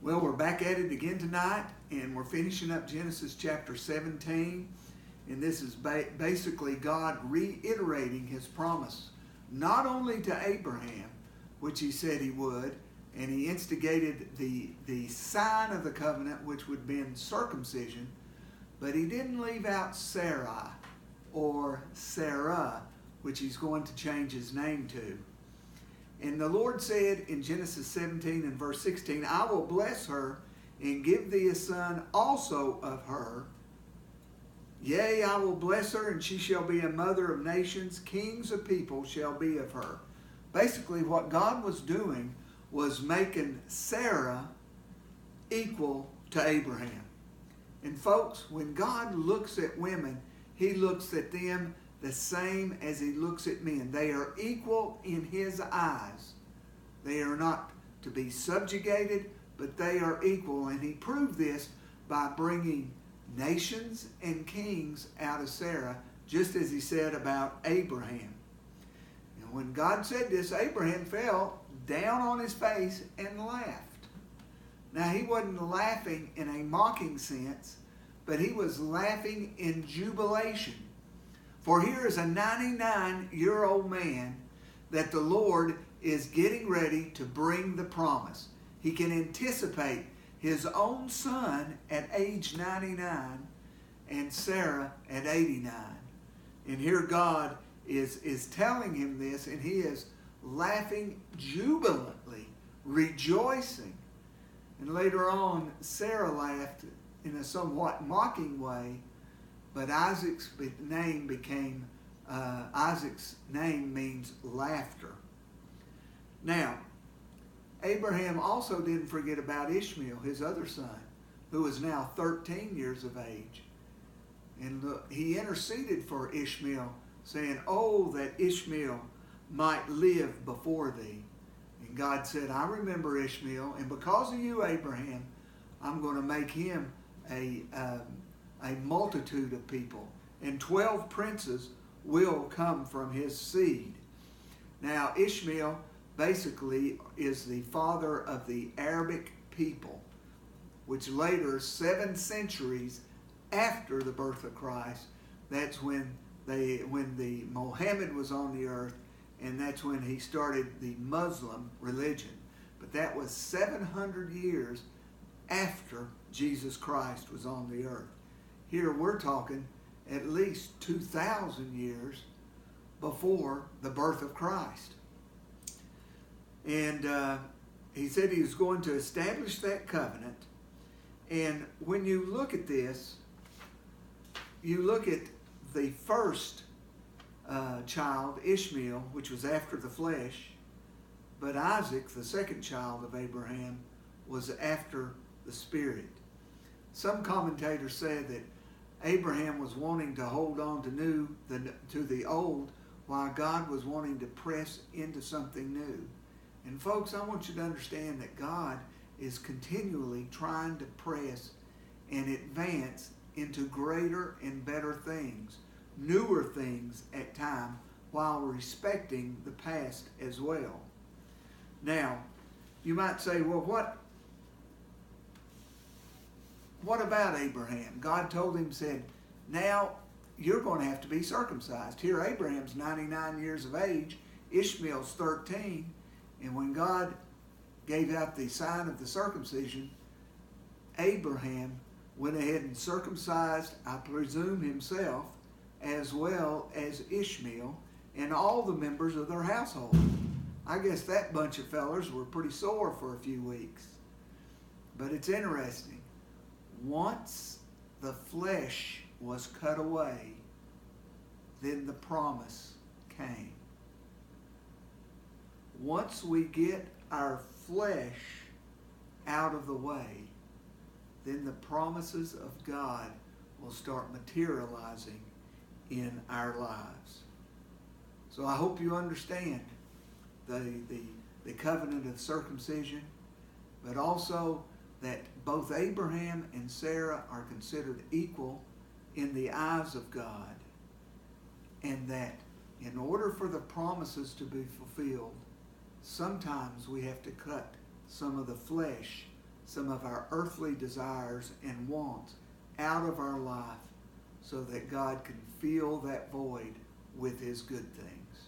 Well, we're back at it again tonight, and we're finishing up Genesis chapter 17. And this is basically God reiterating his promise, not only to Abraham, which he said he would, and he instigated the sign of the covenant, which would have been circumcision, but he didn't leave out Sarai or Sarah, which he's going to change his name to. And the Lord said in Genesis 17 and verse 16, I will bless her and give thee a son also of her. Yea, I will bless her, and she shall be a mother of nations. Kings of people shall be of her. Basically, what God was doing was making Sarah equal to Abraham. And folks, when God looks at women, he looks at them the same as he looks at men. They are equal in his eyes. They are not to be subjugated, but they are equal. And he proved this by bringing nations and kings out of Sarah, just as he said about Abraham. And when God said this, Abraham fell down on his face and laughed. Now, he wasn't laughing in a mocking sense, but he was laughing in jubilation. For here is a 99-year-old man that the Lord is getting ready to bring the promise. He can anticipate his own son at age 99 and Sarah at 89. And here God is telling him this, and he is laughing jubilantly, rejoicing. And later on, Sarah laughed in a somewhat mocking way, but Isaac's name means laughter. Now, Abraham also didn't forget about Ishmael, his other son, who was now 13 years of age. And he interceded for Ishmael, saying, oh, that Ishmael might live before thee. And God said, I remember Ishmael, and because of you, Abraham, I'm going to make him a multitude of people, and 12 princes will come from his seed. Now, Ishmael basically is the father of the Arabic people, which later, 7 centuries after the birth of Christ, that's when the Muhammad was on the earth, and that's when he started the Muslim religion. But that was 700 years after Jesus Christ was on the earth. Here we're talking at least 2,000 years before the birth of Christ. And he said he was going to establish that covenant. And when you look at this, you look at the first child, Ishmael, which was after the flesh, but Isaac, the second child of Abraham, was after the spirit. Some commentators said that Abraham was wanting to hold on to the old, while God was wanting to press into something new. And folks, I want you to understand that God is continually trying to press and advance into greater and better things, newer things at times, while respecting the past as well. Now, you might say, well, what about Abraham? God told him, said, now you're going to have to be circumcised. Here Abraham's 99 years of age, Ishmael's 13, and when God gave out the sign of the circumcision, Abraham went ahead and circumcised, I presume, himself, as well as Ishmael and all the members of their household. I guess that bunch of fellers were pretty sore for a few weeks. But it's interesting. Once the flesh was cut away, then the promise came. Once we get our flesh out of the way, then the promises of God will start materializing in our lives. So I hope you understand the covenant of circumcision, but also that both Abraham and Sarah are considered equal in the eyes of God, and that in order for the promises to be fulfilled, sometimes we have to cut some of the flesh some of our earthly desires and wants out of our life so that God can fill that void with his good things.